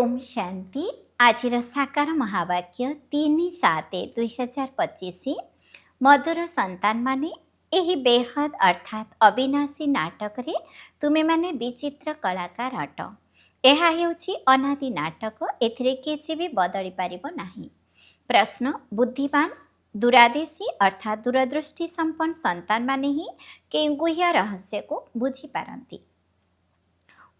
ओम शांति। आज साकार महावाक्य 3/7/2025 मधुर संतान माने एही बेहद अर्थात अविनाशी नाटक रे तुमे माने विचित्र कलाकार अट। यह हेउछि अनादि नाटक, एथिरे किछि भी बदली पारिबो नाही। प्रश्न, बुद्धिमान दूरादेशी अर्थात दूरदृष्टि संपन्न संतान माने ही केउं गुह्य रहस्य को बुझी पारंती।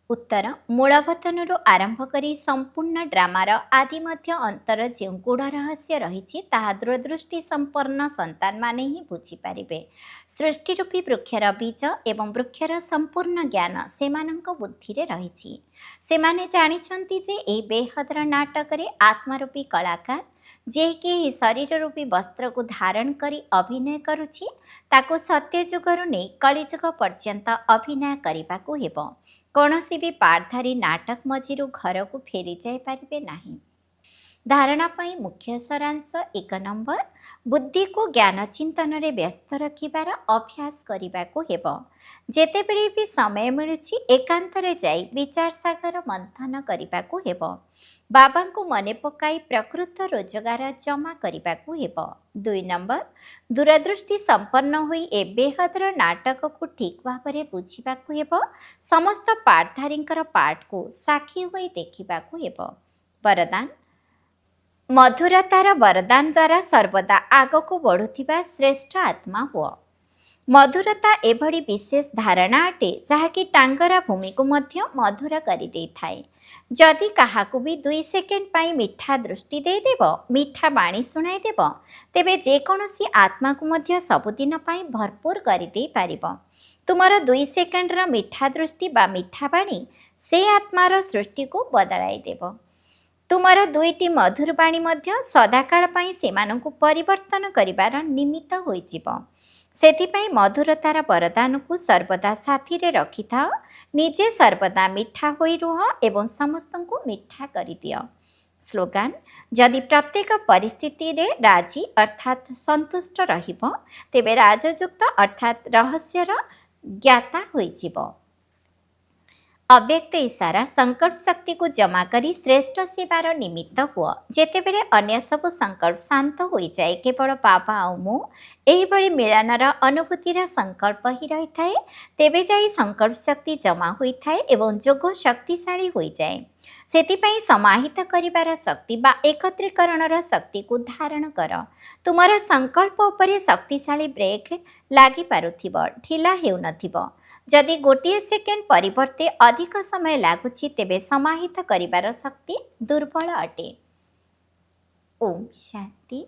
उत्तर, मूलवतनରୁ आरंभ करी संपूर्ण ड्रामार आदि मध्य अंतर जो गूढ़ रहस्य रही ताहा दूरदृष्टि संपन्न संतान माने ही बुझीपारे। सृष्टिरूपी वृक्षर बीज एवं वृक्षर संपूर्ण ज्ञान सेमानंक बुद्धि रे रही। सेमाने जानिछंती जे ए बेहदर नाटक रे आत्मारूपी कलाकार जे कि शरीर रूपी वस्त्र को धारण करी अभिनय करुछि ताको सत्य जुगरु नै कलिजुग पर्यंत अभिनय करबाकू हेबो। कौनसी भी पाठधारी नाटक मझिरु घर को फेरी जाई पारिबे नाही। धारणा पाई मुख्य सारांश 1 नंबर, बुद्धि को ज्ञान चिंतन रे व्यस्त रखिबार अभ्यास करिबाकू हेबो। जेतेबेले भी समय मिलुछि एकांत रे जाई विचार सागर मंथन करिबाकू हेबो। बाबा को मने पकाई प्रकृत रोजगार जमा करिबाकू हेबो। 2 नंबर, दूरदृष्टि संपन्न हुई ए बेहदर नाटक को ठीक भावरे बुझिबाकू हेबो। समस्त पाठधारींकर पाठ को साक्षी होई देखिबाकू हेबो। वरदान, मधुरतार वरदान द्वारा सर्वदा आगको बढ़ुथिबा श्रेष्ठ आत्मा हुआ। मधुरता एभली विशेष धारणा अटे जहाँकि टांगरा भूमि को मध्य मधुर करि देइथाए। जदि काहाकू भी 2 सेकेंड पाई मिठा दृष्टि दे देबो, मिठा बाणी सुनाई देबो, तेबे जेकोनोसी आत्मा को मध्य सबुदिन पाई भरपूर करि देई पारिबो। तुमर 2 सेकेंड रा मिठा दृष्टि बा मिठा बाणी से आत्मार सृष्टि को बदलाई देबो। तुमर 2टी मधुर बाणी मध्य सदाकाल पाई सेमानंकु परिवर्तन करिबार निमित्त होई जिवो। सेथिपाई मधुरतार वरदान को सर्वदा साथी रे रखि थाओ। निजे सर्वदा मिठा होई रुह एवं समस्तंकु मिठा करि दियो। स्लोगान, जदि प्रत्येक परिस्थिति रे राजी अर्थात संतुष्ट रहिबो तेबे राजयुक्त अर्थात रहस्यर ज्ञाता होई जिवो। अव्यक्त इशारा, संकल्प शक्ति को जमा करी श्रेष्ठ सेवार निमित्त हुआ। जेतेबेले अन्य सब संकल्प शांत हो जाए, केवल बाबा आ मु एहिभଳି मिलनर अनुभूतिर संकल्प ही रही थाए, तेबे जाई संकल्प शक्ति जमा होई थाए एवं जोग शक्तिशाली हो जाए। सेतिपाई समाहित करिवार शक्ति बा एकत्रीकरणर शक्ति को धारण कर। तुमर संकल्प उपरे शक्तिशाली ब्रेक लागि पारुथिबो, ढिला हेउ नथिबो। जदि गोटे सेकेंड परिवर्ते अधिक समय लागुछि तेबे समाहित करिवार शक्ति दुर्बल अटे। ओम शांति।